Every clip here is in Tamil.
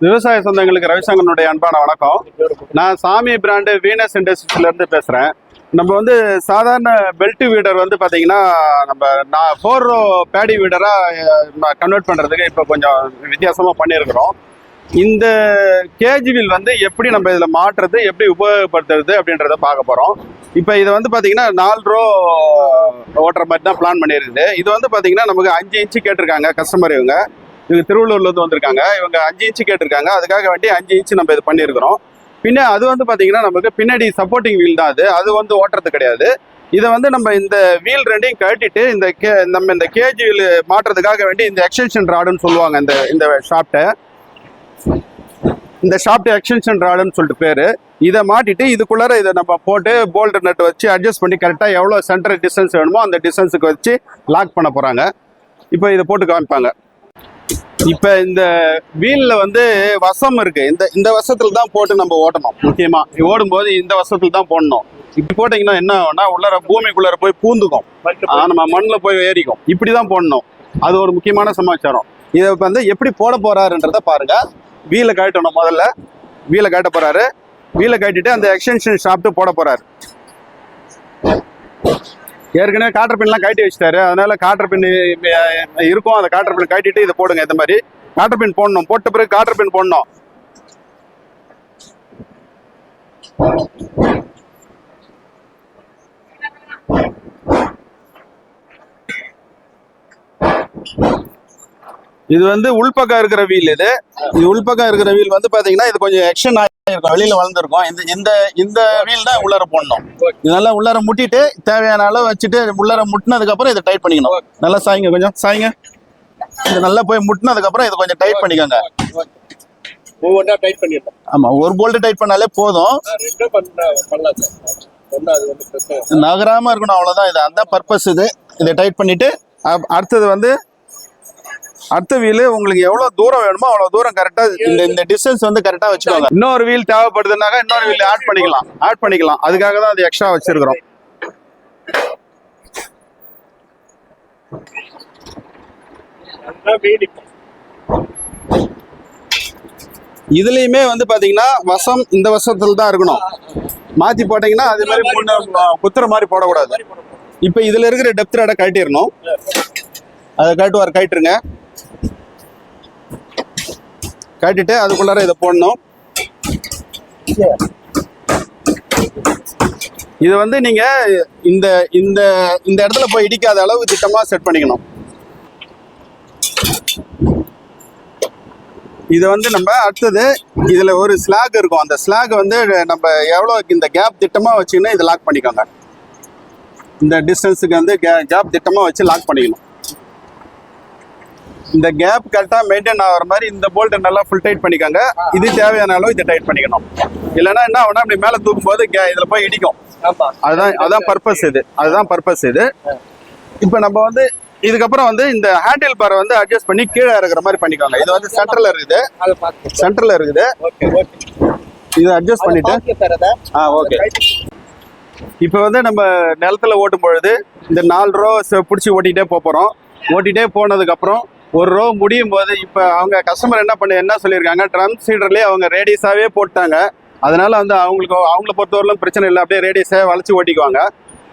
விவசாய சொந்தங்களுக்கு ரவிசங்கரனுடைய அன்பான வணக்கம். நான் சாமி பிராண்டு வீனஸ் இண்டஸ்ட்ரீஸ்ல இருந்து பேசுறேன். நம்ம வந்து சாதாரண பெல்ட் வீடர் வந்து பாத்தீங்கன்னா நான் 4 ரோ பேடி வீடரா கன்வெர்ட் பண்றதுக்கு இப்போ கொஞ்சம் வித்தியாசமா பண்ணியிருக்கிறோம். இந்த கேஜ்வில் வந்து எப்படி நம்ம இதுல மாற்றுறது, எப்படி உபயோகப்படுத்துறது அப்படின்றத பார்க்க போறோம். இப்போ இதை வந்து பாத்தீங்கன்னா 4 ரோ ஓட்டுற மாதிரி தான் பிளான் பண்ணியிருக்குது. இது வந்து பாத்தீங்கன்னா நமக்கு 5 இன்ச்சு கேட்டிருக்காங்க கஸ்டமர். இவங்க திருவள்ளூர்ல இருந்து வந்திருக்காங்க. இவங்க 5 இன்ச்சு கேட்டிருக்காங்க. அதுக்காக வேண்டி 5 இன்ச்சு நம்ம இது பண்ணியிருக்கிறோம். பின்ன அது வந்து பாத்தீங்கன்னா நமக்கு பின்னாடி சப்போர்ட்டிங் வீல் தான். அது வந்து ஓட்டுறது கிடையாது. இதை வந்து நம்ம இந்த வீல் ரெண்டையும் கட்டிட்டு நம்ம இந்த கேஜ் வீல் மாற்றுறதுக்காக வேண்டி இந்த எக்ஸ்டென்ஷன் ராடுன்னு சொல்லுவாங்க. இந்த ஷாப்ட் எக்ஸ்டென்ஷன் ராடுன்னு சொல்லிட்டு பேரு. இதை மாட்டிட்டு இதுக்குள்ளார இதை நம்ம போட்டு போல்ட் நட் வச்சு அட்ஜஸ்ட் பண்ணி கரெக்டாக எவ்வளோ சென்டர் டிஸ்டன்ஸ் வேணுமோ அந்த டிஸ்டன்ஸுக்கு வச்சு லாக் பண்ண போறாங்க. இப்போ இதை போட்டு காமிப்பாங்க. இப்ப இந்த வீல்ல வந்து வசம் இருக்கு. இந்த வசத்துல தான் போட்டு நம்ம ஓட்டணும். முக்கியமா ஓடும்போது இந்த வசத்துல தான் போடணும். இப்படி போட்டீங்கன்னா என்ன ஆகும்னா உள்ளார பூமிக்குள்ளார போய் பூந்துக்கும், நம்ம மண்ணுல போய் ஏறிக்கும். இப்படிதான் போடணும். அது ஒரு முக்கியமான சமாச்சாரம். இதை வந்து எப்படி போட போறாருன்றத பாருங்க. வீலை கட்டணும். முதல்ல வீலை கட்ட போறாரு. வீலை கட்டிட்டு அந்த எக்ஸ்டென்ஷன் ஷாப்ட் போட போறாரு. ஏற்கனவே காட்டர் பின்லாம் கட்டி வச்சுட்டாரு. அதனால காட்டர் பின் இருக்கும். அந்த காட்டர் பின் கட்டிட்டு இதை போடுங்க. இந்த மாதிரி காட்டர் பின் போடணும். போட்ட பிறகு காட்டர் பின் போடணும். இது வந்து உள்பக்கம் இருக்கிற வீல். இது உள்பக்கம் இருக்கிற வீல் வந்து பாத்தீங்கன்னா இது கொஞ்சம் எக்ஸ்டன் ஆகிருக்கும், வெளியில வளர்ந்துருக்கும். இந்த வீல் தான் உள்ளார போடணும். இதெல்லாம் உள்ளார முட்டிட்டு தேவையான அளவு வச்சுட்டு உள்ளார முட்டினதுக்கு அப்புறம் இதை டைட் பண்ணிக்கணும். நல்லா சாய்ங்க, கொஞ்சம் சாய்ங்க. இது நல்லா போய் முட்டினதுக்கு அப்புறம் இதை கொஞ்சம் டைட் பண்ணிக்கோங்க. ஆமா, ஒரு போல்ட் டைட் பண்ணாலே போதும். நகராம இருக்கணும், அவ்வளவுதான். இது அந்த பர்பஸ். இதை டைட் பண்ணிட்டு அடுத்தது வந்து அடுத்த வீல் உங்களுக்கு எவ்வளவு தூரம் வேணுமோ அவ்வளவு தூரம் கரெக்டா இந்த டிஸ்டன்ஸ் வந்து கரெக்டா வச்சுக்கோங்க. இன்னொரு வீல் தேவைப்படுதுனாக்கா இன்னொரு வீல் ஆட் பண்ணிக்கலாம். அதுக்காக தான் அது எக்ஸ்ட்ரா வச்சிருக்கிறோம். இதுலயுமே வந்து பாத்தீங்கன்னா வசம் இந்த வசத்துல தான் இருக்கணும். மாத்தி போட்டீங்கன்னா அதே மாதிரி குத்துற மாதிரி போடக்கூடாது. இப்ப இதுல இருக்கிற டெப்த் ராடை கட்டிடணும். அதை கட்டுருங்க. கட்டிட்டு அதுக்குள்ளார இதை போடணும். இது வந்து நீங்க இந்த இந்த இந்த இடத்துல போய் இடிக்காத அளவு திட்டமா செட் பண்ணிக்கணும். இது வந்து நம்ம அடுத்தது இதுல ஒரு ஸ்லாக் இருக்கும். அந்த ஸ்லாக் வந்து நம்ம எவ்வளவு இந்த கேப் திட்டமா வச்சுன்னா இதை லாக் பண்ணிக்கோங்க. இந்த டிஸ்டன்ஸுக்கு வந்து கேப் திட்டமா வச்சு லாக் பண்ணிக்கணும். இந்த கேப் கரெக்டா மெயின்டைன் ஆகிற மாதிரி இந்த போல்ட் நல்லா ஃபுல் டைட் பண்ணிக்கோங்க. இது தேவையான அளவு இதை டைட் பண்ணிக்கணும். இல்லைன்னா என்ன ஆகும்னா அப்படி மேலே தூக்கும் போது இதுல போய் இடிக்கும். அதுதான் பர்பஸ் இது. இப்போ நம்ம வந்து இதுக்கப்புறம் வந்து இந்த ஹேண்டில் பாரை வந்து அட்ஜஸ்ட் பண்ணி கீழே இருக்கிற மாதிரி பண்ணிக்கோங்க. இது வந்து சென்டர்ல இருக்குது. இதை அட்ஜஸ்ட் பண்ணிட்டு ஓகே. இப்போ வந்து நம்ம நிலத்துல ஓட்டும் பொழுது இந்த 4 ரோ பிடிச்சி ஓட்டிகிட்டே போகிறோம். ஓட்டிகிட்டே போனதுக்கு அப்புறம் ஒரு ரோ முடியும் போது இப்போ அவங்க கஸ்டமர் என்ன சொல்லியிருக்காங்க, ட்ரம் சீடர்லேயே அவங்க ரேடியஸாகவே போட்டாங்க. அதனால வந்து அவங்கள பொறுத்தவரையிலும் பிரச்சனை இல்லை, அப்படியே ரேடியஸாக வளைச்சி ஓட்டிக்குவாங்க.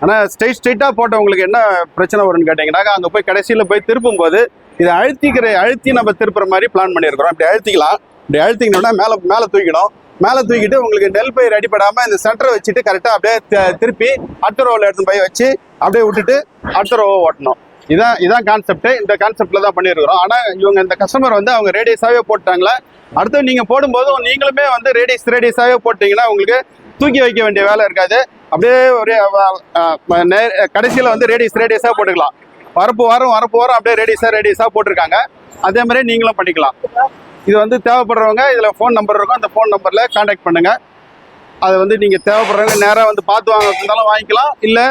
ஆனால் ஸ்ட்ரெயிட்டாக போட்டவங்களுக்கு என்ன பிரச்சனை வரும்னு கேட்டிங்கன்னாக்கா அங்கே போய் கடைசியில் போய் திருப்பும் போது இதை அழுத்தி நம்ம திருப்புற மாதிரி பிளான் பண்ணியிருக்கிறோம். இப்படி அழுத்திக்கலாம். இப்படி அழுத்திக்கணும்னா மேலே தூக்கிடும். மேலே தூக்கிட்டு உங்களுக்கு நெல் பயிர் அடிப்படாமல் இந்த சென்டரை வச்சுட்டு கரெக்டாக அப்படியே திருப்பி அடுத்த ரோவில் எடுத்து போய் வச்சு அப்படியே விட்டுட்டு அடுத்த ரோவை ஓட்டணும். இதான் கான்செப்ட். இந்த கான்செப்ட்ல தான் பண்ணியிருக்கிறோம். ஆனால் இவங்க இந்த கஸ்டமர் வந்து அவங்க ரேடியஸாகவே போட்டாங்களா. அடுத்து நீங்கள் போடும்போதும் நீங்களுமே வந்து ரேடியஸாகவே போட்டிங்கன்னா உங்களுக்கு தூக்கி வைக்க வேண்டிய வேலை இருக்காது. அப்படியே ஒரு கடைசியில் வந்து ரேடியஸாக போட்டுக்கலாம். வரப்பு வாரம் அப்படியே ரேடியஸாக போட்டிருக்காங்க. அதே மாதிரி நீங்களும் பண்ணிக்கலாம். இது வந்து தேவைப்படுறவங்க இதில் ஃபோன் நம்பர் இருக்கும். அந்த ஃபோன் நம்பரில் கான்டாக்ட் பண்ணுங்கள். அதை வந்து நீங்கள் தேவைப்படுறவங்க நேராக வந்து பார்த்து வாங்குறதுனாலும் வாங்கிக்கலாம். இல்லை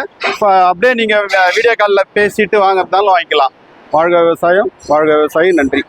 அப்படியே நீங்கள் வீடியோ காலில் பேசிட்டு வாங்குறதுனாலும் வாங்கிக்கலாம். வாழ்க விவசாயம், வாழ்க விவசாயி. நன்றி.